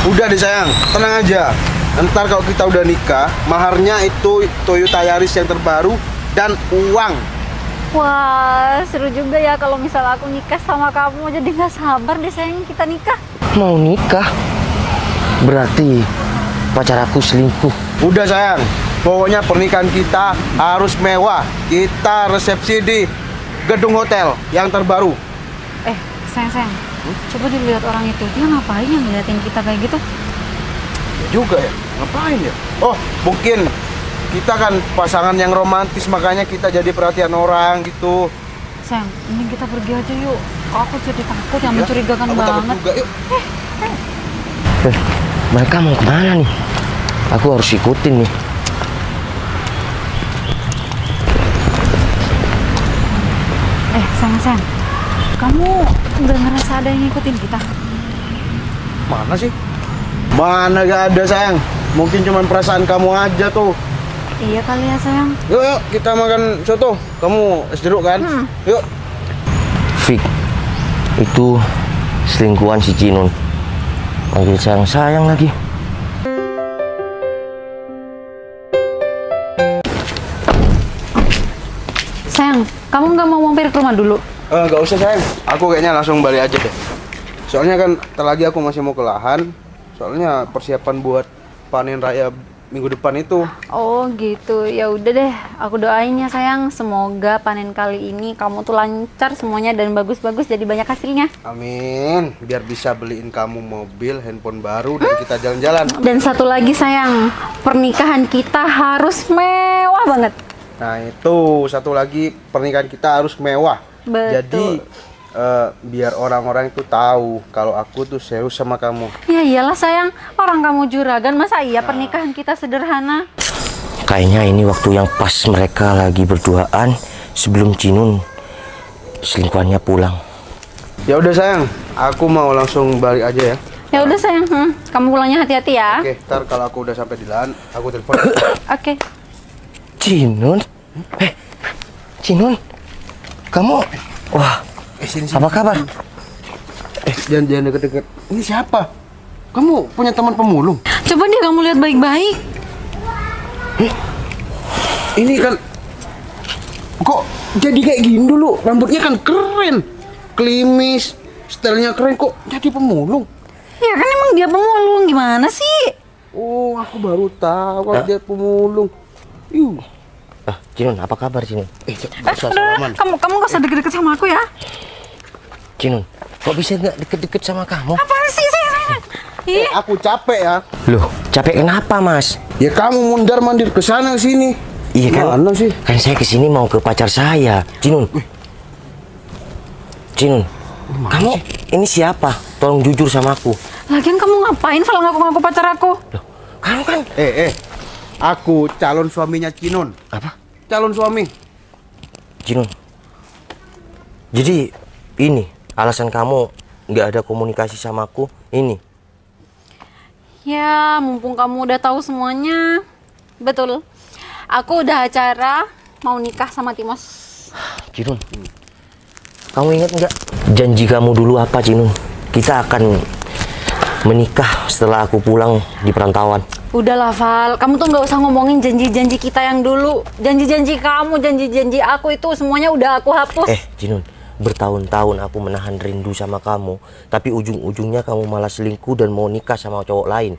Udah deh sayang, tenang aja. Ntar kalau kita udah nikah, maharnya itu Toyota Yaris yang terbaru dan uang. Wah, seru juga ya kalau misal aku nikah sama kamu. Jadi nggak sabar deh sayang kita nikah. Mau nikah? Berarti pacar aku selingkuh. Udah sayang, pokoknya pernikahan kita harus mewah. Kita resepsi di gedung hotel yang terbaru. Sayang, coba dilihat orang itu. Dia ngapain yang ngeliatin kita kayak gitu? Ya juga ya, ngapain ya? Oh, mungkin kita kan pasangan yang romantis, makanya kita jadi perhatian orang gitu. Sayang, ini kita pergi aja yuk. Aku jadi takut yang mencurigakan aku banget. takut juga, yuk. Mereka mau kemana nih? Aku harus ikutin nih. Sayang, kamu udah ngerasa ada yang ngikutin kita? Mana sih? Mana gak ada sayang. Mungkin cuma perasaan kamu aja tuh. Iya kali ya sayang. Yuk, kita makan soto. Kamu es jeruk kan? Yuk. Fik, itu selingkuhan si Cinun. Panggil sayang-sayang lagi. Sayang, kamu nggak mau mampir ke rumah dulu? Gak usah sayang. Aku kayaknya langsung balik aja deh. Soalnya kan ntar lagi aku masih mau ke lahan. Soalnya persiapan buat panen raya minggu depan itu. Oh gitu, ya udah deh. Aku doain ya sayang, semoga panen kali ini kamu tuh lancar semuanya dan bagus-bagus jadi banyak hasilnya. Amin. Biar bisa beliin kamu mobil, handphone baru dan kita jalan-jalan. Dan satu lagi sayang, pernikahan kita harus mewah banget. Nah itu satu lagi, pernikahan kita harus mewah. Betul. Jadi biar orang-orang itu tahu kalau aku tuh serius sama kamu. Ya iyalah sayang, orang kamu juragan, masa iya pernikahan kita sederhana? Kayaknya ini waktu yang pas mereka lagi berduaan sebelum Cinun selingkuhannya pulang. Ya udah sayang, aku mau langsung balik aja ya. Ya udah sayang, kamu pulangnya hati-hati ya. Oke, ntar kalau aku udah sampai di lahan, aku telepon. Oke. Cinun? Cinun? Kamu? Wah, Sini. apa kabar? Jangan deket-deket. Ini siapa? Kamu punya teman pemulung? Coba deh kamu lihat baik-baik. Ini kan kok jadi kayak gini dulu? Rambutnya kan keren, klimis, stylenya keren, kok jadi pemulung? Ya kan emang dia pemulung, gimana sih? Oh, aku baru tahu kalau dia pemulung. Cinun, apa kabar Cinun? Salaman. Kamu gak usah deket-deket sama aku ya. Cinun, kok bisa nggak deket-deket sama kamu? Apaan sih sayang? Aku capek ya. Loh, capek kenapa mas? Ya kamu mundar-mandir ke sana sini. Iya kan? Mana sih? Kan saya kesini mau ke pacar saya, Cinun. Cinun, kamu ini siapa? Tolong jujur sama aku. Lagian kamu ngapain kalau ngaku-ngaku pacar aku? Loh, kamu kan? Aku calon suaminya Cinun. Apa? Calon suami. Cinun. Jadi ini alasan kamu nggak ada komunikasi sama aku ini? Ya, mumpung kamu udah tahu semuanya. Betul. Aku udah acara mau nikah sama Timos. Cinun, kamu ingat nggak janji kamu dulu apa, Cinun? Kita akan menikah setelah aku pulang di perantauan. Udahlah Val, kamu tuh nggak usah ngomongin janji-janji kita yang dulu. Janji-janji kamu, janji-janji aku itu semuanya udah aku hapus. Cinun, bertahun-tahun aku menahan rindu sama kamu, tapi ujung-ujungnya kamu malah selingkuh dan mau nikah sama cowok lain.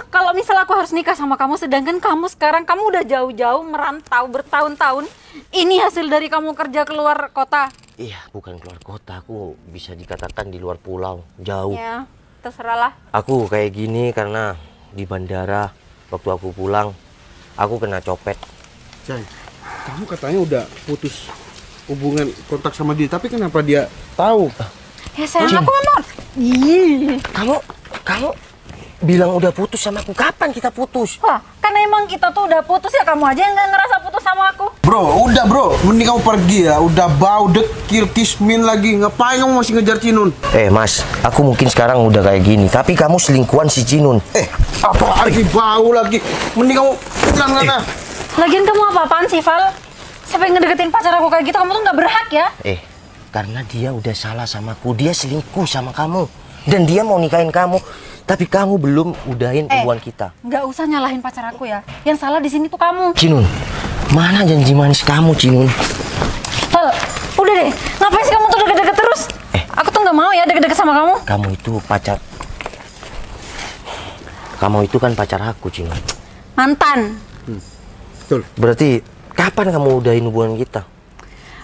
Kalau misal aku harus nikah sama kamu, sedangkan kamu sekarang kamu udah jauh-jauh merantau bertahun-tahun. Ini hasil dari kamu kerja keluar kota. Iya, bukan keluar kota, aku bisa dikatakan di luar pulau, jauh. Ya, terserahlah. Aku kayak gini karena di bandara waktu aku pulang aku kena copet. Cai, kamu katanya udah putus hubungan kontak sama dia, tapi kenapa dia tahu? Ya sayang, aku memang. Ih. Kamu bilang udah putus sama aku. Kapan kita putus? Wah, kan emang kita tuh udah putus ya, kamu aja yang nggak ngerasa putus sama aku. Bro, mending kamu pergi ya. Udah bau dekil kismin lagi. Ngapain kamu masih ngejar Cinun? Mas, aku mungkin sekarang udah kayak gini, tapi kamu selingkuhan si Cinun. Apa lagi bau lagi? Mending kamu pulang sana. Lagian kamu apa-apaan sih, Val? Siapa yang ngedeketin pacar aku kayak gitu? Kamu tuh nggak berhak ya? Karena dia udah salah sama aku, dia selingkuh sama kamu. Dan dia mau nikahin kamu, tapi kamu belum udahin hubungan kita. Nggak usah nyalahin pacar aku ya. Yang salah di sini tuh kamu. Cinun, mana janji manis kamu, Cinun? Val, udah deh. Ngapain sih kamu tuh deket-deket terus? Aku tuh nggak mau ya deket-deket sama kamu. Kamu itu Kamu itu kan pacar aku, Cinun. Mantan. Betul. Berarti kapan kamu udahin hubungan kita?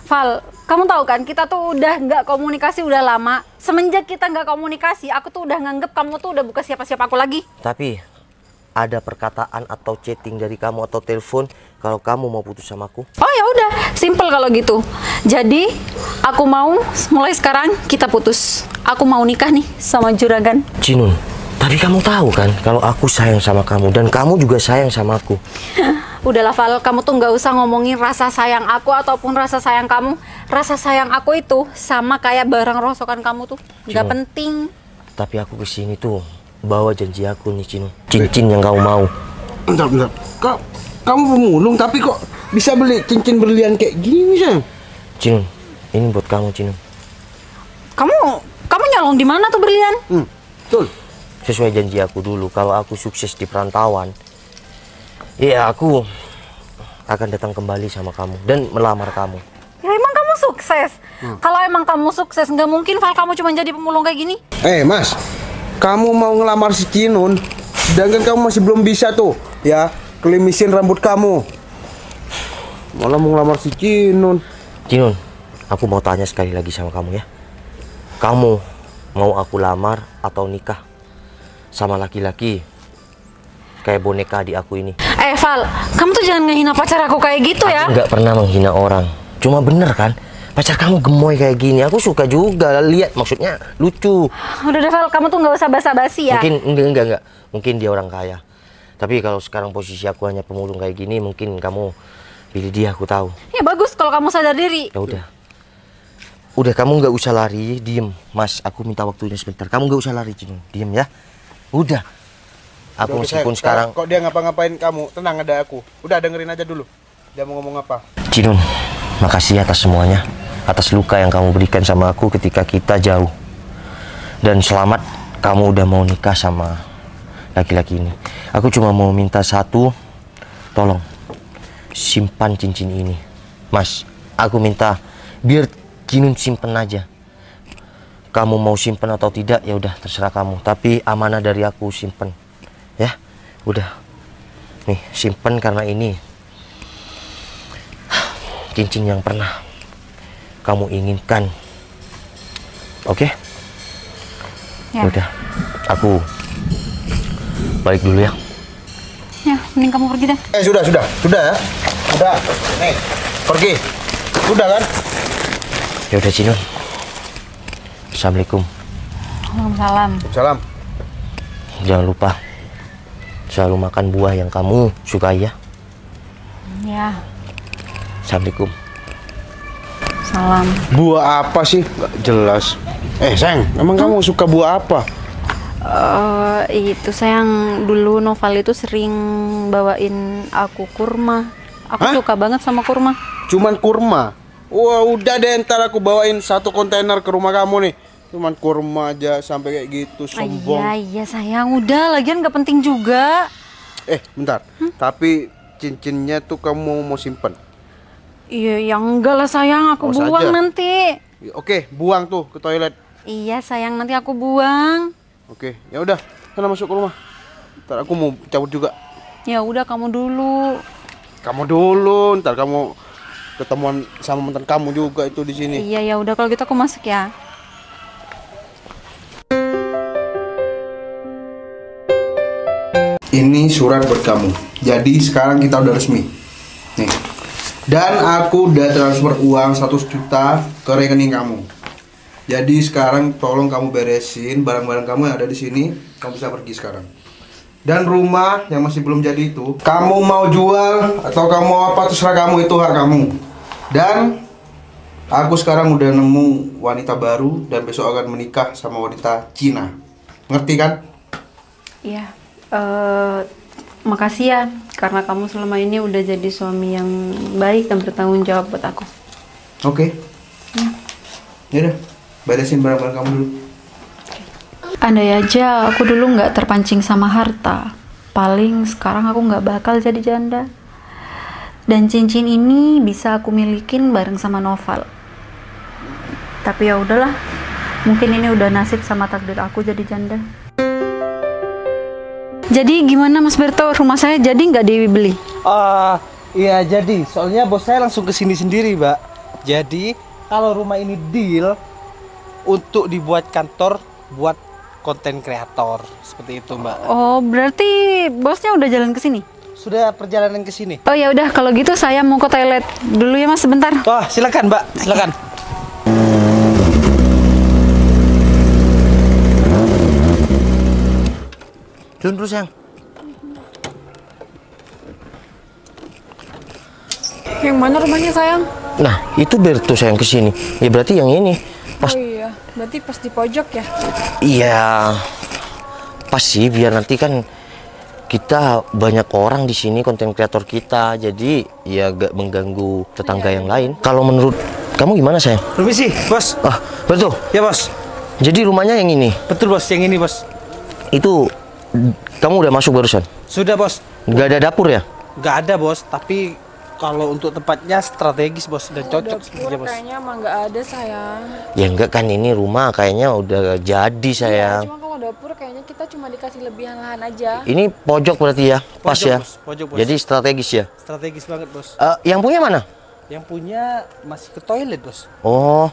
Val, kamu tahu kan kita tuh udah nggak komunikasi udah lama. Semenjak kita nggak komunikasi, aku tuh udah nganggep kamu tuh udah bukan siapa-siapa aku lagi. Tapi ada perkataan atau chatting dari kamu atau telepon kalau kamu mau putus sama aku? Oh ya udah, simple kalau gitu. Jadi aku mau mulai sekarang kita putus. Aku mau nikah nih sama juragan. Cinun, tapi kamu tahu kan kalau aku sayang sama kamu dan kamu juga sayang sama aku. Udahlah Val, kamu tuh nggak usah ngomongin rasa sayang aku ataupun rasa sayang kamu. Rasa sayang aku itu sama kayak barang rosokan kamu tuh, nggak Cino. penting. Tapi aku kesini tuh bawa janji aku nih, Cinun. Cincin yang kamu mau. Bentar. Kamu pemulung tapi kok bisa beli cincin berlian kayak gini, sayang? Cinun, ini buat kamu, Cinun. Kamu nyolong di mana tuh berlian? Betul. Sesuai janji aku dulu, kalau aku sukses di perantauan, ya aku akan datang kembali sama kamu dan melamar kamu. Ya emang kamu sukses. Kalau emang kamu sukses, nggak mungkin Val kamu cuma jadi pemulung kayak gini. Mas, kamu mau ngelamar si Cinun, sedangkan kamu masih belum bisa tuh, ya, kelimisin rambut kamu. Malah mau ngelamar si Cinun. Cinun, aku mau tanya sekali lagi sama kamu ya. Kamu mau aku lamar atau nikah sama laki-laki kayak boneka di aku ini? Val, kamu tuh jangan ngehina pacar aku kayak gitu ya. Aku nggak pernah menghina orang. Cuma bener kan, pacar kamu gemoy kayak gini. Aku suka juga lihat, maksudnya lucu. Udah deh Val, kamu tuh nggak usah basa-basi ya. Mungkin enggak. Mungkin dia orang kaya. Tapi kalau sekarang posisi aku hanya pemulung kayak gini, mungkin kamu pilih dia, aku tahu. Ya bagus kalau kamu sadar diri. Ya udah. Udah, kamu nggak usah lari, diem. Mas, aku minta waktunya sebentar. Kamu nggak usah lari, Cinun. Diem ya. Udah. Aku meskipun sekarang... Kok dia ngapa-ngapain kamu, tenang, ada aku. Udah, dengerin aja dulu. Dia mau ngomong apa? Cinun, makasih atas semuanya. Atas luka yang kamu berikan sama aku ketika kita jauh. Dan selamat kamu udah mau nikah sama laki-laki ini. Aku cuma mau minta satu, tolong simpan cincin ini. Mas, aku minta biar Cinun simpen aja. Kamu mau simpen atau tidak, ya udah terserah kamu. Tapi amanah dari aku, simpen. Ya, udah. Nih, simpen karena ini cincin yang pernah kamu inginkan. Oke? Ya. Udah, aku balik dulu ya. Ya, mending kamu pergi deh. Sudah ya. Udah. Nih, pergi. Sudah kan? Ya udah, Cinun. Assalamualaikum. Waalaikumsalam. Salam. Jangan lupa selalu makan buah yang kamu sukai ya. Ya, Assalamualaikum. salam. Buah apa sih? Gak jelas. Sayang, emang kamu suka buah apa? Itu sayang, dulu Noval itu sering bawain aku kurma. Aku suka banget sama kurma. Cuman kurma? Wah, udah deh, ntar aku bawain 1 kontainer ke rumah kamu nih. Cuman kurma aja sampai kayak gitu, sombong. Iya sayang, udah, lagian nggak penting juga. Bentar. Tapi cincinnya tuh kamu mau simpen? Iya, ya enggak lah sayang, aku Awas buang aja. nanti. Oke, buang tuh ke toilet. Iya sayang, nanti aku buang. Oke, ya udah, sana masuk ke rumah. Ntar aku mau cabut juga. Ya udah, kamu dulu. Kamu dulu, ntar kamu ketemuan sama mantan kamu juga itu di sini. Iya ya udah, kalau gitu aku masuk ya. Ini surat buat kamu. Jadi sekarang kita udah resmi. Nih. Dan aku udah transfer uang 100 juta ke rekening kamu. Jadi sekarang tolong kamu beresin barang-barang kamu yang ada di sini. Kamu bisa pergi sekarang. Dan rumah yang masih belum jadi itu, kamu mau jual atau kamu mau apa, terserah kamu, itu hak kamu. Dan aku sekarang udah nemu wanita baru dan besok akan menikah sama wanita Cina. Ngerti kan? Iya. Makasih ya, karena kamu selama ini udah jadi suami yang baik dan bertanggung jawab buat aku. Oke. Ya udah, beresin barang-barang kamu dulu. Andai aja aku dulu nggak terpancing sama harta, paling sekarang aku nggak bakal jadi janda. Dan cincin ini bisa aku milikin bareng sama Noval. Tapi ya udahlah, mungkin ini udah nasib sama takdir aku jadi janda. Jadi gimana Mas Berto, rumah saya jadi nggak dibeli? Iya jadi, soalnya bos saya langsung ke sini sendiri, Mbak. Jadi kalau rumah ini deal untuk dibuat kantor buat konten kreator seperti itu, Mbak. Oh, berarti bosnya udah jalan ke sini? Sudah perjalanan ke sini. Oh ya udah, kalau gitu saya mau ke toilet dulu ya Mas, sebentar. Wah, silakan, Mbak. Silakan. Turun terus sayang. Yang mana rumahnya sayang? Nah, itu Berto sayang kesini. Ya berarti yang ini. Pas. Oh iya, berarti pas di pojok ya? Iya. Pas sih, biar nanti kan kita banyak orang di sini konten kreator kita. Jadi ya gak mengganggu tetangga yang lain. Kalau menurut kamu gimana sayang? Permisi, Bos. Ah, Berto. Ya, Bos. Jadi rumahnya yang ini. Betul, Bos. Yang ini, Bos. Itu kamu udah masuk barusan? Sudah, Bos. Nggak ada dapur ya? Nggak ada, Bos. Tapi kalau untuk tempatnya strategis, Bos, dan cocok sepertinya, Bos. Kayaknya emang nggak ada sayang. Ya enggak kan, ini rumah kayaknya udah jadi sayang. Cuma kalau dapur kayaknya kita cuma dikasih lebihan lahan aja. Ini pojok berarti ya, pas Pojok, ya. Bos. Pojok, Bos. Jadi strategis ya. Strategis banget, Bos. Yang punya mana? Yang punya masih ke toilet, Bos. Oh,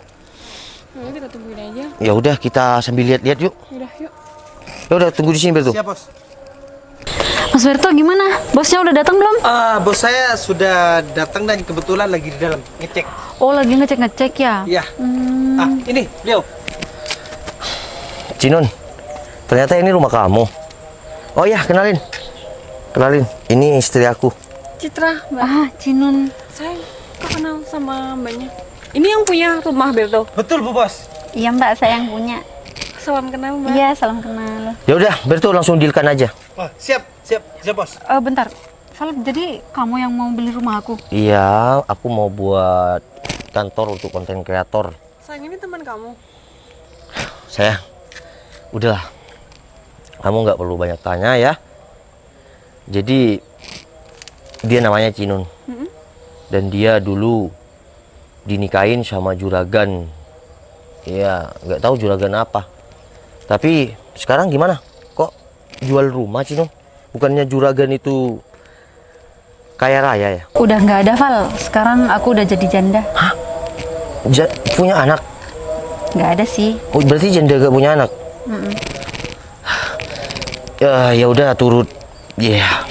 Ya kita tungguin aja. ya udah kita sambil lihat-lihat yuk. Udah yuk. Ya udah tunggu di sini Berto. Siap, Bos. Mas Berto gimana? Bosnya udah datang belum? Bos saya sudah datang dan kebetulan lagi di dalam ngecek. Oh, lagi ngecek-ngecek ya? Iya. Ini beliau. Cinun, ternyata ini rumah kamu. Oh ya, kenalin. Kenalin, ini istri aku. Citra, Mbak. Ah, Cinun. Sayang, kok kenal sama mbaknya? Ini yang punya rumah Berto. Betul, Bu Bos. Iya Mbak, saya yang punya. Salam kenal, Mbak. Iya, salam kenal. Ya udah, Berto langsung dealkan aja. Oh, siap, Bos. Bentar, Val, jadi kamu yang mau beli rumah aku? Iya, aku mau buat kantor untuk konten kreator. Sayang, ini teman kamu. Sayang, udahlah. Kamu nggak perlu banyak tanya ya. Jadi dia namanya Cinun. Dan dia dulu dinikahin sama juragan. Ya, nggak tahu juragan apa. Tapi sekarang gimana? Kok jual rumah, Cinun? Bukannya juragan itu kaya raya ya? Udah nggak ada, Val. Sekarang aku udah jadi janda. Hah? Punya anak? Nggak ada sih. Oh, berarti janda gak punya anak? Ya udah turut. Ya,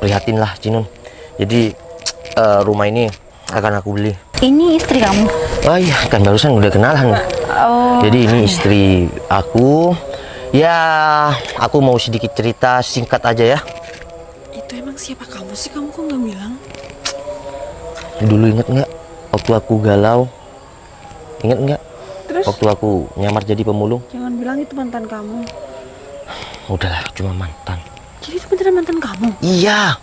prihatin lah, Cinun. Jadi rumah ini akan aku beli. Ini istri kamu? Oh iya, kan barusan udah kenalan. Oh. Jadi ini istri aku. Ya, aku mau sedikit cerita singkat aja ya. Itu emang siapa kamu sih? Kamu kok nggak bilang? Dulu inget nggak waktu aku galau? Inget nggak? Terus? Waktu aku nyamar jadi pemulung? Jangan bilang itu mantan kamu. Udahlah, cuma mantan. Jadi itu beneran mantan kamu? Iya,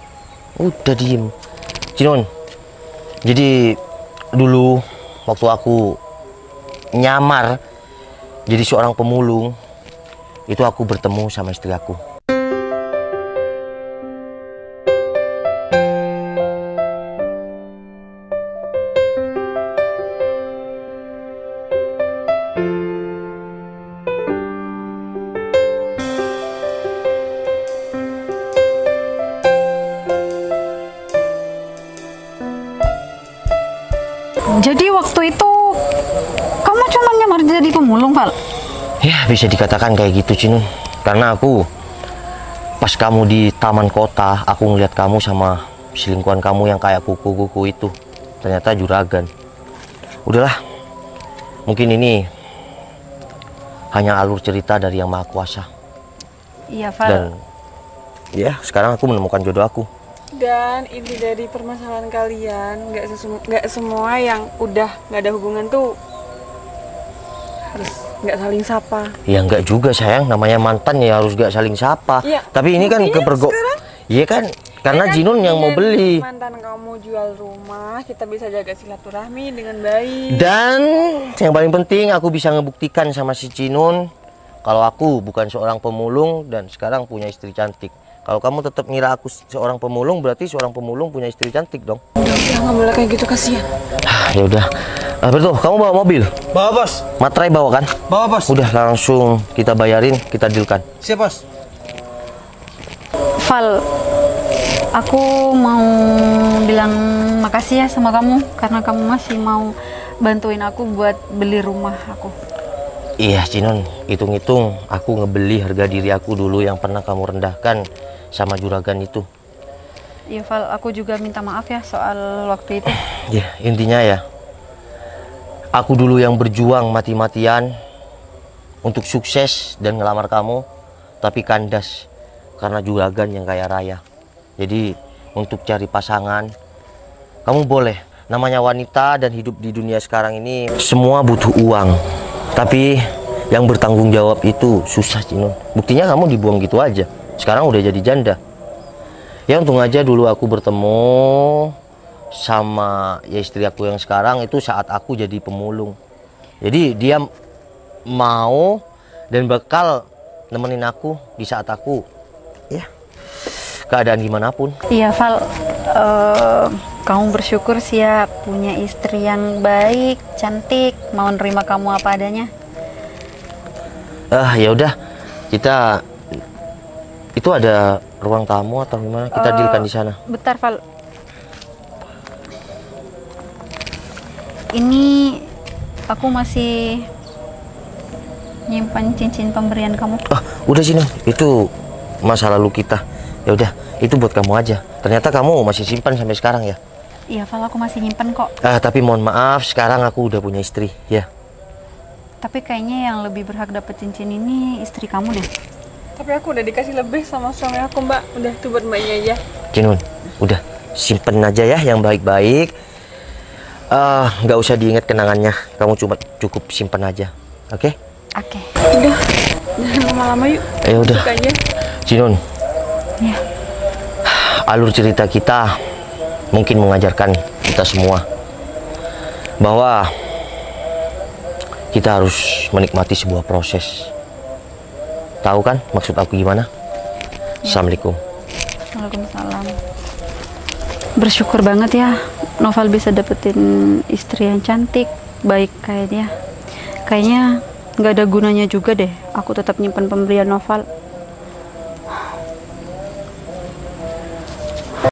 udah diem. Cinun, jadi dulu waktu aku nyamar jadi seorang pemulung, itu aku bertemu sama istri aku. Jadi waktu itu kamu cuma nyamar jadi pemulung, Val? Ya, bisa dikatakan kayak gitu, Cinun. Karena aku pas kamu di taman kota, aku ngeliat kamu sama selingkuhan kamu yang kayak kuku-kuku itu. Ternyata juragan. Udahlah, mungkin ini hanya alur cerita dari Yang Maha Kuasa. Iya, Val. Dan ya, sekarang aku menemukan jodoh aku. Dan inti dari permasalahan kalian, nggak semua yang udah nggak ada hubungan tuh harus nggak saling sapa. Ya enggak juga sayang, namanya mantan ya harus gak saling sapa. Iya, Tapi ini kan kepergok. Iya kan, karena Jinun yang mau beli. Mantan kamu jual rumah, kita bisa jaga silaturahmi dengan baik. Dan yang paling penting aku bisa ngebuktikan sama si Cinun kalau aku bukan seorang pemulung dan sekarang punya istri cantik. Kalau kamu tetap ngira aku seorang pemulung, berarti seorang pemulung punya istri cantik dong. Udah, nggak boleh kayak gitu, kasihan. Ya udah. Alberto, kamu bawa mobil? Bawa bos. Materai bawa kan? Bawa bos. Udah langsung kita bayarin, kita dealkan. Siap bos. Val, aku mau bilang makasih ya sama kamu karena kamu masih mau bantuin aku buat beli rumah aku. Iya Cinon, hitung-hitung aku ngebeli harga diri aku dulu yang pernah kamu rendahkan sama juragan itu. Iya Val, aku juga minta maaf ya soal waktu itu. Ya intinya ya, aku dulu yang berjuang mati-matian untuk sukses dan ngelamar kamu, tapi kandas karena juragan yang kaya raya. Jadi untuk cari pasangan, kamu boleh. Namanya wanita dan hidup di dunia sekarang ini semua butuh uang. Tapi yang bertanggung jawab itu susah Cinon. Buktinya kamu dibuang gitu aja. Sekarang udah jadi janda. Ya untung aja dulu aku bertemu sama ya istri aku yang sekarang itu saat aku jadi pemulung. Jadi dia mau dan bakal nemenin aku di saat aku ya keadaan gimana pun. Iya Val, kamu bersyukur sih ya punya istri yang baik, cantik, mau nerima kamu apa adanya. Ya udah, kita itu ada ruang tamu atau gimana? Kita dealkan di sana. Bentar Val, ini aku masih nyimpan cincin pemberian kamu. Udah sini, itu masa lalu kita. Ya udah, itu buat kamu aja. Ternyata kamu masih simpan sampai sekarang ya? Iya Val, aku masih nyimpan kok. Tapi mohon maaf, sekarang aku udah punya istri, ya. Tapi kayaknya yang lebih berhak dapet cincin ini istri kamu deh. Tapi aku udah dikasih lebih sama suami aku, Mbak. Udah, itu buat Mbaknya aja. Kinun, udah simpen aja ya yang baik-baik. Nggak usah diingat kenangannya. Kamu cuma cukup simpen aja, oke? Oke. Udah, jangan lama-lama yuk. Ya udah. Masuk aja. Cinun, Ya. alur cerita kita mungkin mengajarkan kita semua bahwa kita harus menikmati sebuah proses. Tahu kan maksud aku gimana? Ya. Assalamualaikum. Waalaikumsalam. Bersyukur banget ya Noval bisa dapetin istri yang cantik, baik kayak dia. Kayaknya nggak ada gunanya juga deh aku tetap nyimpan pemberian Noval.